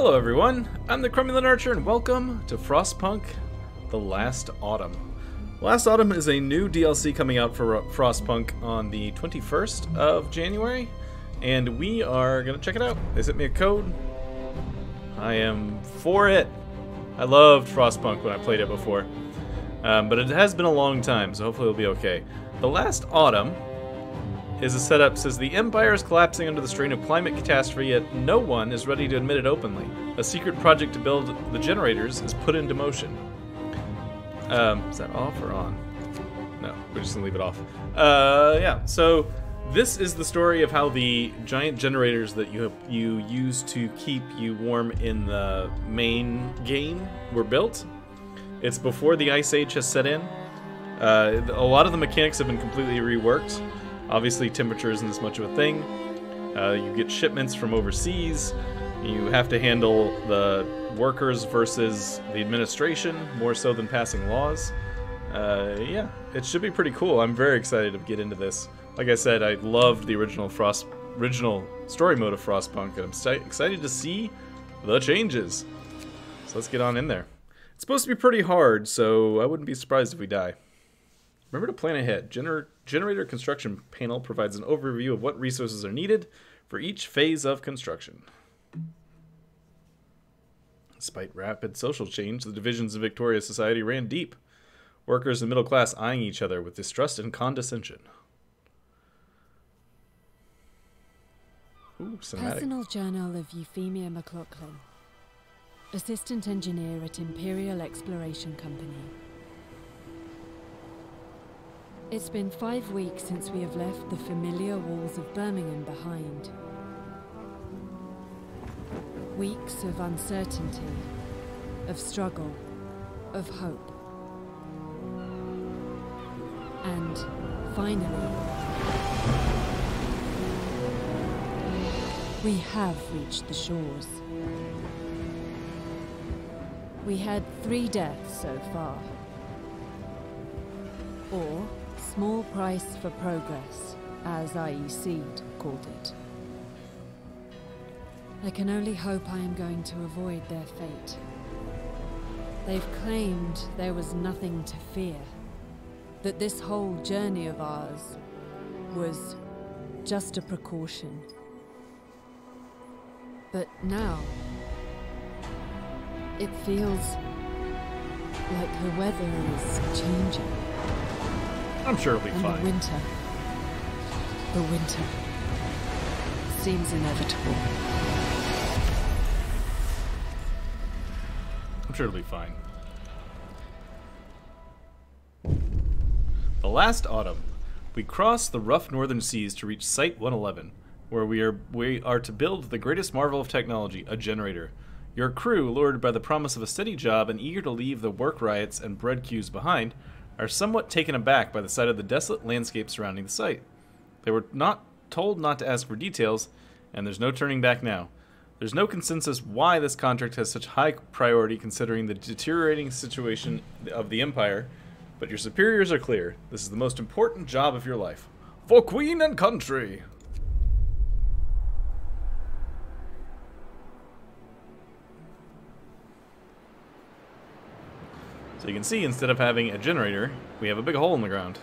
Hello everyone, I'm the Crumulent Archer and welcome to Frostpunk The Last Autumn. Last Autumn is a new DLC coming out for Frostpunk on the 21st of January, and we are going to check it out. They sent me a code. I am for it. I loved Frostpunk when I played it before, but it has been a long time, so hopefully it'll be okay. The Last Autumn is a setup says the Empire is collapsing under the strain of climate catastrophe, yet no one is ready to admit it openly. A secret project to build the generators is put into motion. Is that off or on? No, we're just gonna leave it off. Yeah, so this is the story of how the giant generators that you use to keep you warm in the main game were built. It's before the Ice Age has set in. A lot of the mechanics have been completely reworked. Obviously, temperature isn't as much of a thing. You get shipments from overseas. You have to handle the workers versus the administration, more so than passing laws. Yeah, it should be pretty cool. I'm very excited to get into this. Like I said, I loved the original story mode of Frostpunk, and I'm excited to see the changes. So let's get on in there. It's supposed to be pretty hard, so I wouldn't be surprised if we die. Remember to plan ahead. Generator construction panel provides an overview of what resources are needed for each phase of construction. Despite rapid social change, the divisions of Victoria's society ran deep. Workers and middle class eyeing each other with distrust and condescension. Ooh, cinematic. Personal Journal of Euphemia McLaughlin, Assistant Engineer at Imperial Exploration Company. It's been 5 weeks since we have left the familiar walls of Birmingham behind. Weeks of uncertainty, of struggle, of hope. And finally, we have reached the shores. We had 3 deaths so far. Or small price for progress, as IEC called it. I can only hope I am going to avoid their fate. They've claimed there was nothing to fear, that this whole journey of ours was just a precaution. But now, it feels like the weather is changing. I'm sure it'll be and fine. The winter seems inevitable. I'm sure it'll be fine. The Last Autumn. We cross the rough northern seas to reach Site 111, where we are to build the greatest marvel of technology, a generator. Your crew, lured by the promise of a steady job and eager to leave the work riots and bread queues behind, are somewhat taken aback by the sight of the desolate landscape surrounding the site. They were not told not to ask for details, and there's no turning back now. There's no consensus why this contract has such high priority considering the deteriorating situation of the Empire, but your superiors are clear. This is the most important job of your life. For Queen and country! So you can see, instead of having a generator, we have a big hole in the ground.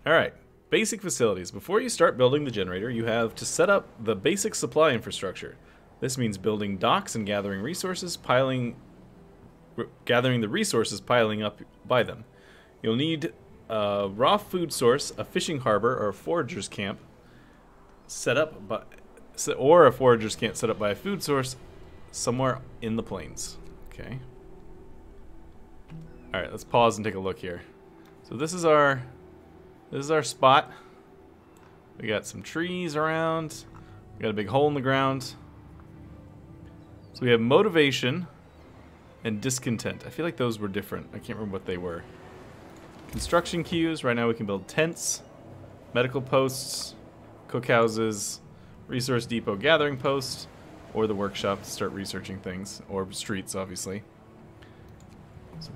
Alright, basic facilities. Before you start building the generator, you have to set up the basic supply infrastructure. This means building docks and gathering the resources piling up by them. You'll need a raw food source, a fishing harbor, or a forager's camp set up by a food source somewhere in the plains. Okay. Alright, let's pause and take a look here. So this is our spot. We got some trees around. We got a big hole in the ground. So we have motivation and discontent. I feel like those were different. I can't remember what they were. Construction queues. Right now we can build tents, medical posts, cookhouses, resource depot gathering post, or the workshop to start researching things, or streets, obviously. So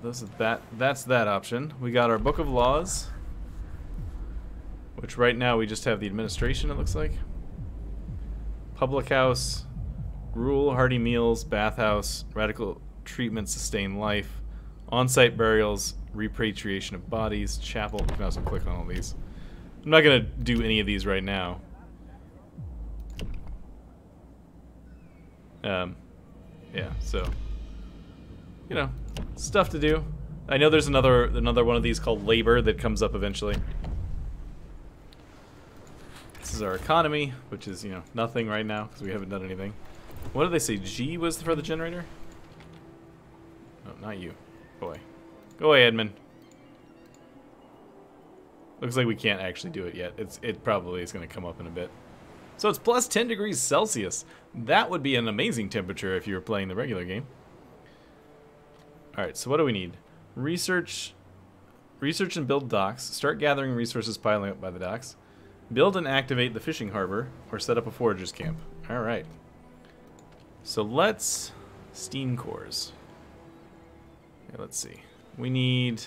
that's that option. We got our Book of Laws, which right now we just have the administration, it looks like. Public house, rural hearty meals, bathhouse, radical treatment, sustain life, on-site burials, repatriation of bodies, chapel. We can also click on all these. I'm not gonna do any of these right now. Yeah, so you know, stuff to do. I know there's another one of these called labor that comes up eventually. This is our economy, which is, you know, nothing right now because we haven't done anything. What did they say? G was for the generator? No, not you. Go away. Go away, Edmund. Looks like we can't actually do it yet. It probably is going to come up in a bit. So it's plus 10 degrees Celsius. That would be an amazing temperature if you were playing the regular game. Alright, so what do we need? Research and build docks. Start gathering resources piling up by the docks. Build and activate the fishing harbor, or set up a foragers camp. Alright. So let's... steam cores. Okay, let's see. We need...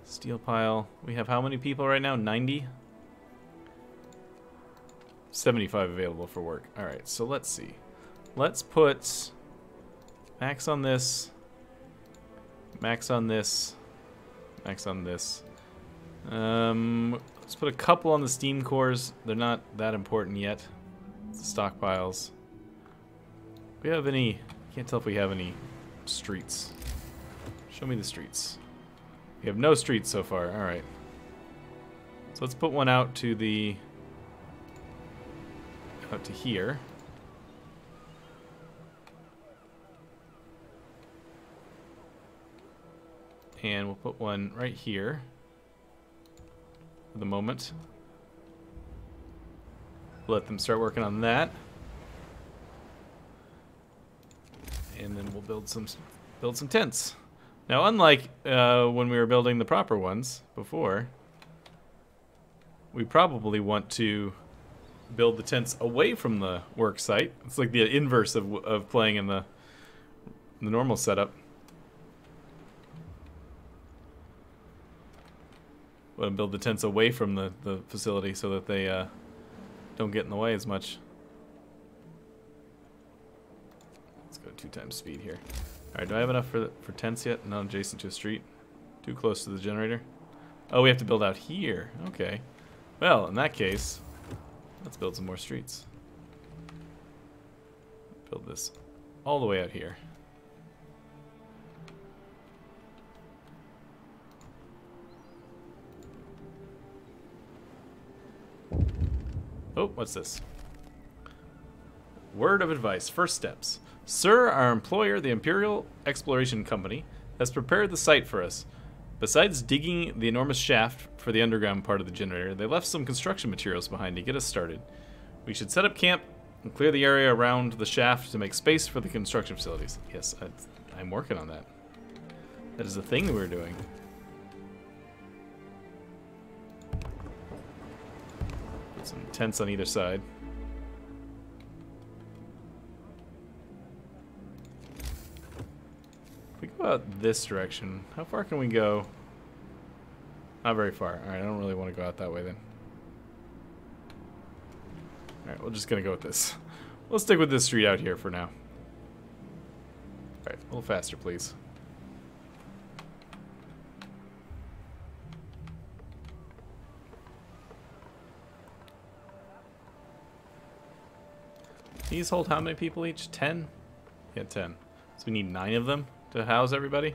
steel pile. We have how many people right now? 90? 75 available for work. Alright, so let's see. Let's put max on this, max on this, max on this. Let's put a couple on the steam cores. They're not that important yet. It's the stockpiles. We have any... can't tell if we have any streets. Show me the streets. We have no streets so far. Alright. So let's put one out to the... out to here. And we'll put one right here for the moment. Let them start working on that. And then we'll build some tents. Now, unlike when we were building the proper ones before, we probably want to build the tents away from the work site. It's like the inverse of playing in the normal setup. Want to build the tents away from the facility so that they don't get in the way as much. Let's go 2 times speed here. Alright, do I have enough for tents yet? Not adjacent to a street. Too close to the generator. Oh, we have to build out here. Okay. Well, in that case, let's build some more streets. Build this all the way out here. Oh, what's this? Word of advice. First steps. Sir, our employer, the Imperial Exploration Company, has prepared the site for us. Besides digging the enormous shaft for the underground part of the generator, they left some construction materials behind to get us started. We should set up camp and clear the area around the shaft to make space for the construction facilities. Yes, I'm working on that. That is the thing that we're doing. Put some tents on either side. If we go out this direction, how far can we go? Not very far. Alright, I don't really want to go out that way then. Alright, we're just gonna go with this. We'll stick with this street out here for now. Alright, a little faster, please. These hold how many people each? 10? Yeah, 10. So we need 9 of them to house everybody?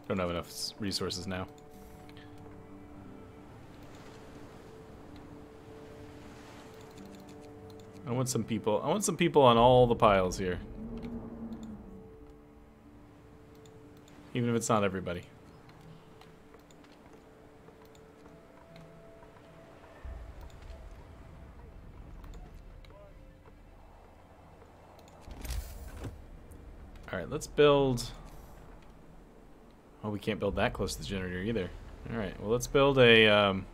Don't have enough resources now. I want some people. I want some people on all the piles here. Even if it's not everybody. Alright, let's build... Oh, we can't build that close to the generator either. Alright, well let's build a...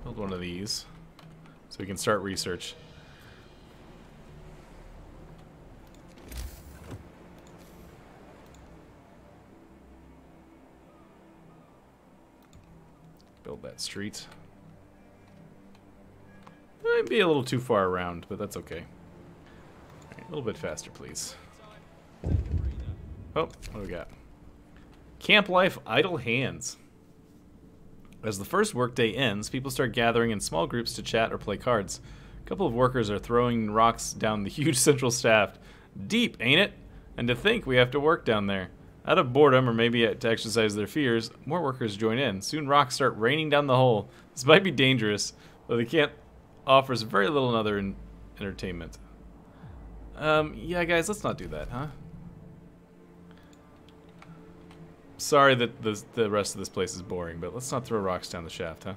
build one of these. So we can start research. Build that street. Might be a little too far around, but that's okay. Alright, a little bit faster, please. Oh, what do we got? Camp life, idle hands. As the first workday ends, people start gathering in small groups to chat or play cards. A couple of workers are throwing rocks down the huge central shaft. Deep, ain't it? And to think we have to work down there. Out of boredom, or maybe to exercise their fears, more workers join in. Soon rocks start raining down the hole. This might be dangerous, but the camp offers very little other entertainment. Yeah, guys, let's not do that, huh? Sorry that the rest of this place is boring, but let's not throw rocks down the shaft, huh?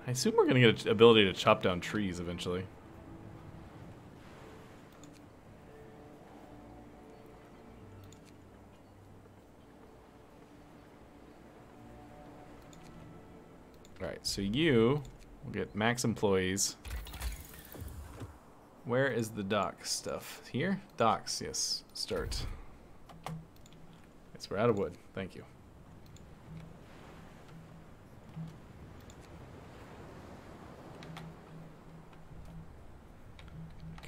I assume we're going to get an ability to chop down trees eventually. Alright, so you will get max employees. Where is the dock stuff? Here? Docks, yes. Start. Yes, we're out of wood. Thank you.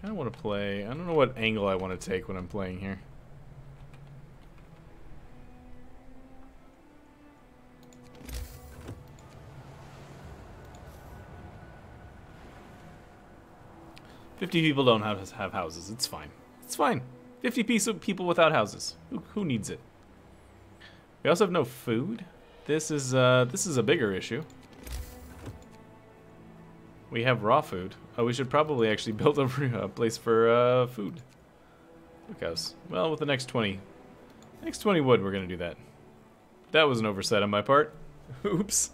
Kind of want to play. I don't know what angle I want to take when I'm playing here. $50 people don't have houses. It's fine. It's fine. 50 people without houses. Who needs it? We also have no food. This is a bigger issue. We have raw food. Oh, we should probably actually build a place for food. Cookhouse. Well, with the next 20 wood, we're gonna do that. That was an oversight on my part. Oops.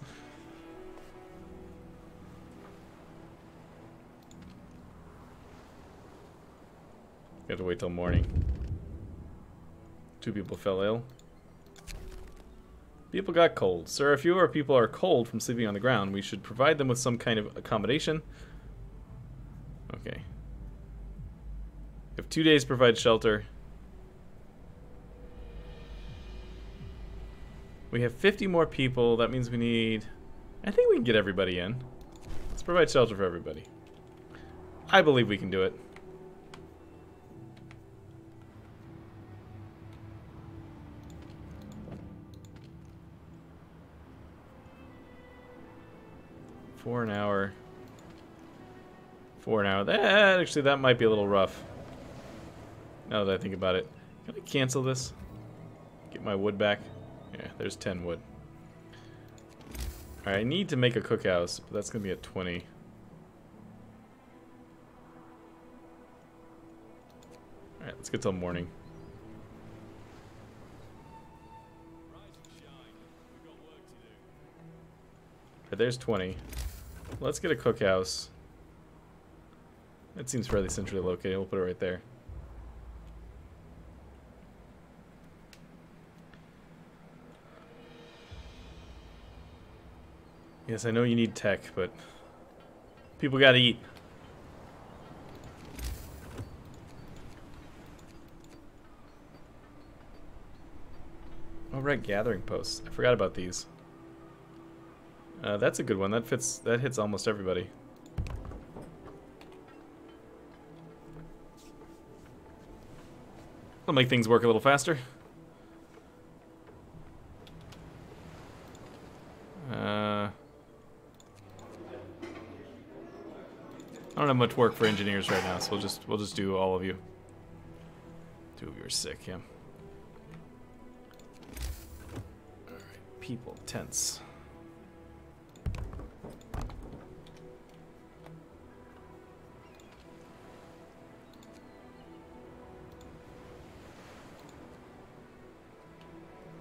We have to wait till morning. 2 people fell ill. People got cold. Sir, if fewer people are cold from sleeping on the ground, we should provide them with some kind of accommodation. Okay. If 2 days provide shelter. We have 50 more people. That means we need... I think we can get everybody in. Let's provide shelter for everybody. I believe we can do it. $4 an hour. $4 an hour. That might be a little rough. Now that I think about it. Can I cancel this? Get my wood back? Yeah, there's 10 wood. Alright, I need to make a cookhouse, but that's going to be at 20. Alright, let's get till morning. Alright, there's 20. Let's get a cookhouse. That seems fairly centrally located. We'll put it right there. Yes, I know you need tech, but people gotta eat. Oh, right, gathering posts. I forgot about these. That's a good one. That hits almost everybody. It'll make things work a little faster. I don't have much work for engineers right now, so we'll just do all of you. 2 of you are sick, yeah. Alright, people, tents.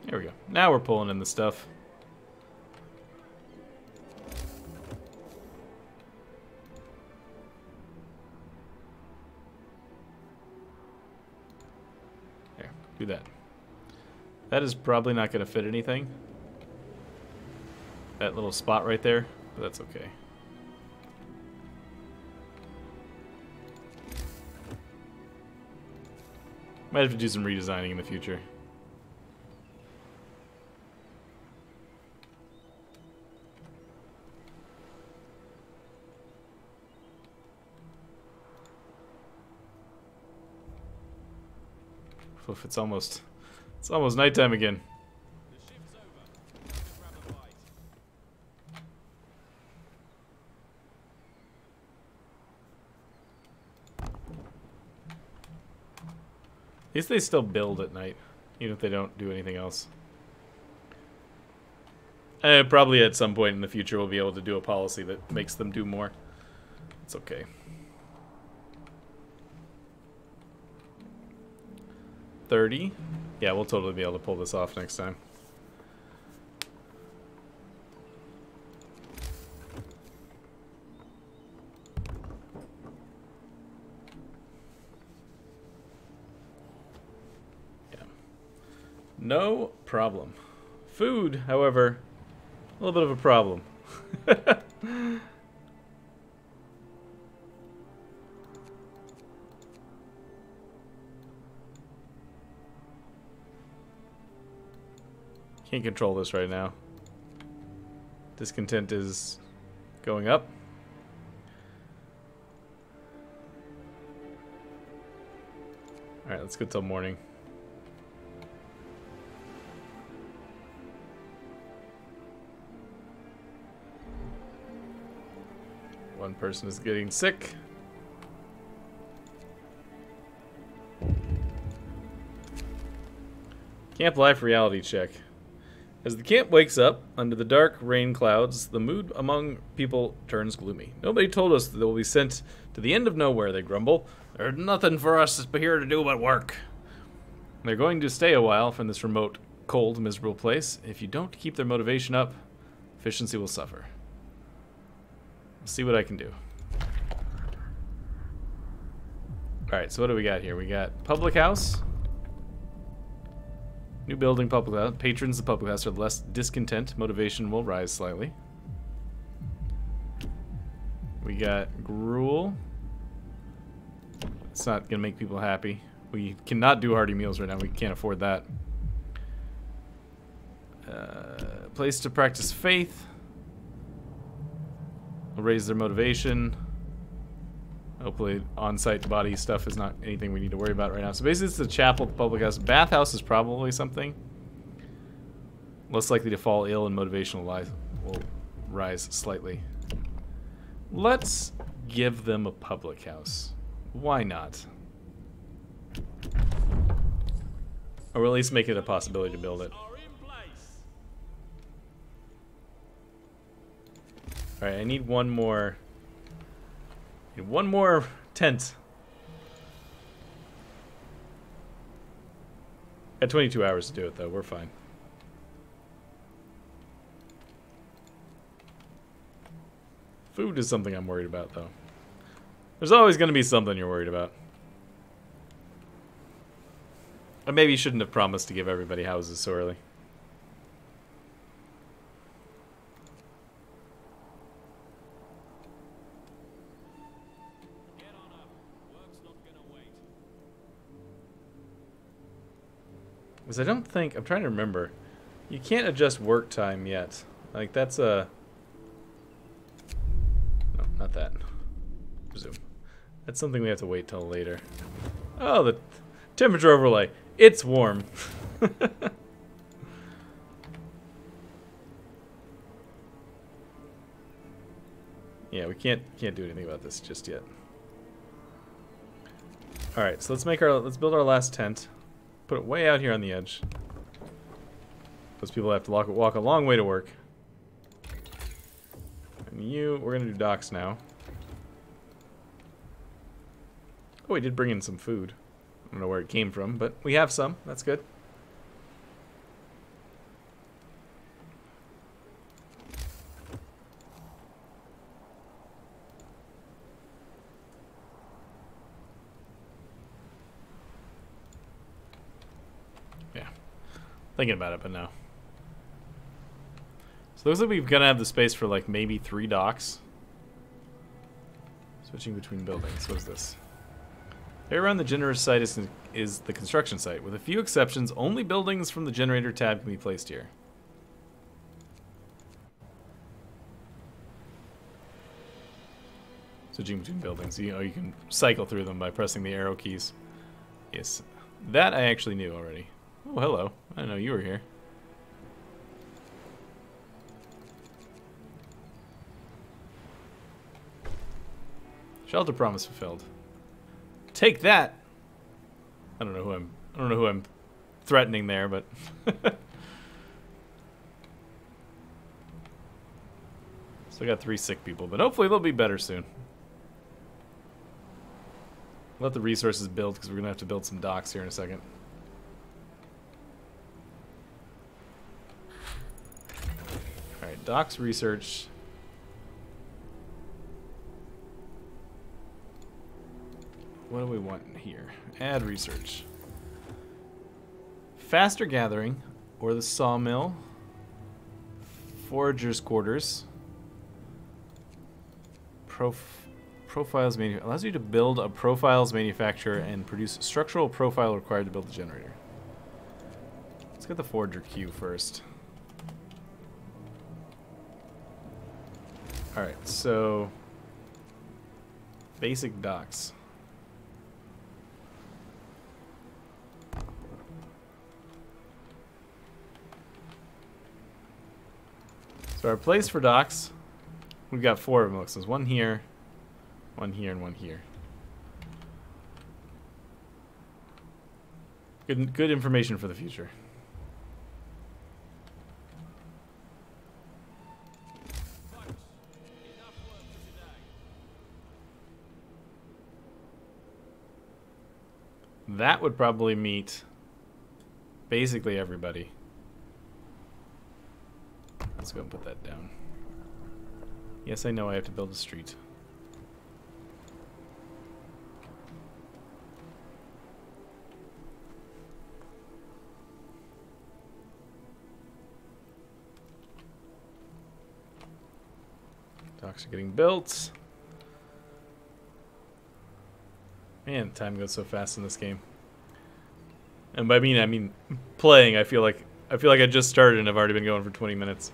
There we go. Now we're pulling in the stuff. There, do that. That is probably not going to fit anything. That little spot right there, but that's okay. Might have to do some redesigning in the future. Oof, it's almost nighttime again. At least they still build at night, even if they don't do anything else. Probably at some point in the future we'll be able to do a policy that makes them do more. It's okay. 30. Yeah, we'll totally be able to pull this off next time. Yeah. No problem. Food, however, a little bit of a problem. Can't control this right now. Discontent is going up. Alright, let's go till morning. One person is getting sick. Camp life reality check. As the camp wakes up under the dark rain clouds, the mood among people turns gloomy. Nobody told us that they will be sent to the end of nowhere, they grumble. There's nothing for us here to do but work. They're going to stay a while from this remote, cold, miserable place. If you don't keep their motivation up, efficiency will suffer. Let's see what I can do. Alright, so what do we got here? We got public house. New building, public house. Patrons of public house are less discontent. Motivation will rise slightly. We got gruel. It's not going to make people happy. We cannot do hearty meals right now. We can't afford that. Place to practice faith. Will raise their motivation. Hopefully on-site body stuff is not anything we need to worry about right now. So basically it's the chapel, the public house. Bathhouse is probably something. Less likely to fall ill and motivation will rise slightly. Let's give them a public house. Why not? Or at least make it a possibility to build it. Alright, I need one more... one more tent. Got 22 hours to do it, though. We're fine. Food is something I'm worried about, though. There's always going to be something you're worried about. I maybe shouldn't have promised to give everybody houses so early. Because I don't think... I'm trying to remember. You can't adjust work time yet. Like, that's a... No, not that. Resume. That's something we have to wait till later. Oh, the temperature overlay. It's warm. Yeah, we can't do anything about this just yet. All right, so let's build our last tent. Put it way out here on the edge. Those people have to walk a long way to work. And we're gonna do docks now. Oh, we did bring in some food. I don't know where it came from, but we have some. That's good. Yeah. Thinking about it, but no. So it looks like we're gonna have the space for like maybe 3 docks. Switching between buildings. What is this? Area around the generator site is the construction site. With a few exceptions, only buildings from the generator tab can be placed here. Switching between buildings. You know, you can cycle through them by pressing the arrow keys. Yes. That I actually knew already. Oh, hello. I didn't know you were here. Shelter promise fulfilled. Take that. I don't know who I'm threatening there, but still got 3 sick people, but hopefully they'll be better soon. Let the resources build because we're gonna have to build some docks here in a second. All right, docks research. What do we want here? Add research. Faster gathering, or the sawmill. Foragers' quarters. Profiles allows you to build a profiles manufacturer and produce structural profile required to build the generator. Let's get the forager queue first. Alright, so basic docks. So our place for docks, we've got 4 of them. So there's one here, and one here. Good information for the future. That would probably meet basically everybody. Let's go and put that down. Yes, I know I have to build a street. Docks are getting built. Man, time goes so fast in this game. And by I mean playing. I feel like I just started and I've already been going for 20 minutes.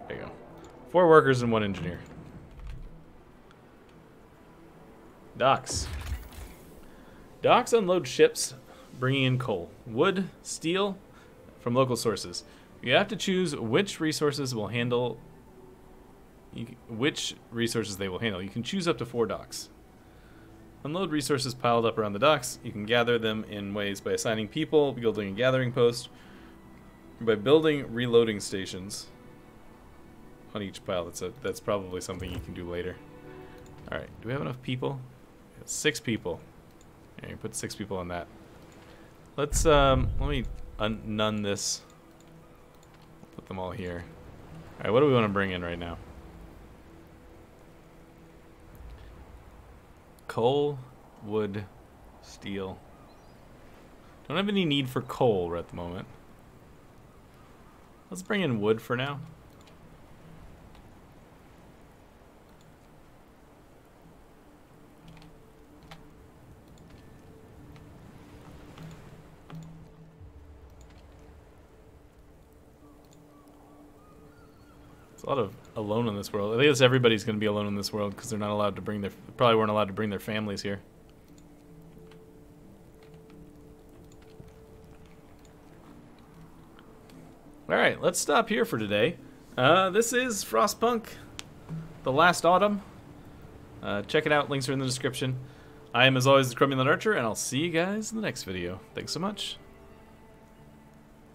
There you go. 4 workers and 1 engineer. Docks. Docks unload ships, bringing in coal, wood, steel from local sources. You have to choose which resources will handle. Which resources they will handle. You can choose up to 4 docks. Unload resources piled up around the docks. You can gather them in ways by assigning people, building a gathering post, or by building reloading stations on each pile. That's probably something you can do later. All right, do we have enough people? 6 people. Yeah, you put 6 people on that. Let's let me unnone this. Put them all here. All right, what do we want to bring in right now? Coal, wood, steel. Don't have any need for coal right at the moment. Let's bring in wood for now. It's a lot of alone in this world. I guess everybody's going to be alone in this world because they're not allowed to bring their, probably weren't allowed to bring their families here. Alright, let's stop here for today. This is Frostpunk, The Last Autumn. Check it out, links are in the description. I am, as always, the Crumulent Archer, and I'll see you guys in the next video. Thanks so much.